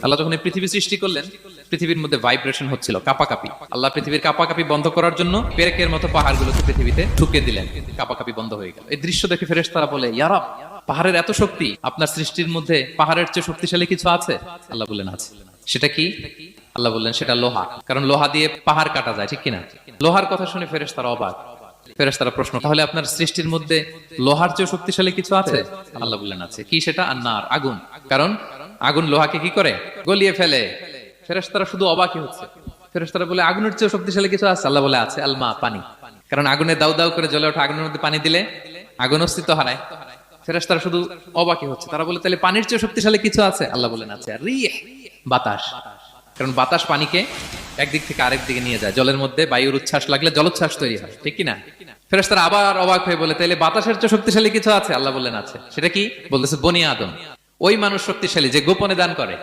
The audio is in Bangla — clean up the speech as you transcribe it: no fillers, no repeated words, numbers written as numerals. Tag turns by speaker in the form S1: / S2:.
S1: আল্লাহ যখন এই পৃথিবী সৃষ্টি করলেন, পৃথিবীর মধ্যে ভাইব্রেশন হচ্ছিল, কাঁপাকাঁপি। আল্লাহ পৃথিবীর কাঁপাকাঁপি বন্ধ করার জন্য পেরেকের মতো পাহাড়গুলোকে পৃথিবীতে ঠুকে দিলেন, কাঁপাকাঁপি বন্ধ হয়ে গেল। এই দৃশ্য দেখে ফেরেশতারা বলে, ইয়া রব, পাহাড়ের এত শক্তি, আপনার সৃষ্টির মধ্যে পাহাড়ের চেয়ে শক্তিশালী কিছু আছে? আল্লাহ বললেন আছে। সেটা কি? আল্লাহ বললেন সেটা লোহা, কারণ লোহা দিয়ে পাহাড় কাটা যায়, ঠিক কিনা? লোহার কথা শুনে ফেরেশতারা অবাক। ফেরেশতারা প্রশ্ন, তাহলে আপনার সৃষ্টির মধ্যে লোহার চেয়ে শক্তিশালী কিছু আছে? আল্লাহ বললেন আছে। কি সেটা? আন্নার, আগুন। কারণ আগুন লোহাকে কি করে? গলিয়ে ফেলে। ফেরেশতারা শুধু অবাকই হচ্ছে। ফেরেশতারা বলে, আগুনের চেয়ে শক্তিশালী কিছু আছে? আল্লাহ বলে আছে, আলমা, পানি। কারণ আগুনে দাউ দাউ করে জ্বলে ওঠা আগুনের মধ্যে পানি দিলে আগুন অস্তিত্ব হারায়। ফেরেশতারা শুধু অবাকই হচ্ছে। তারা বলে, তাহলে পানির চেয়ে শক্তিশালী কিছু আছে? আল্লাহ বলেন আছে, রিহ, বাতাস। কারণ বাতাস পানিকে একদিক থেকে আরেক দিকে নিয়ে যায়। জলের মধ্যে বায়ুর উচ্ছ্বাস লাগলে জলোচ্ছ্বাস তৈরি হয়, ঠিক কিনা? ফেরেশতারা আবার অবাক হয়ে বলে, তাইলে বাতাসের চেয়ে শক্তিশালী কিছু আছে? আল্লাহ বললেন আছে। সেটা কি? বলতেছে বনি আদম। ওই মানুষ শক্তিশালী যে গোপনে দান করে।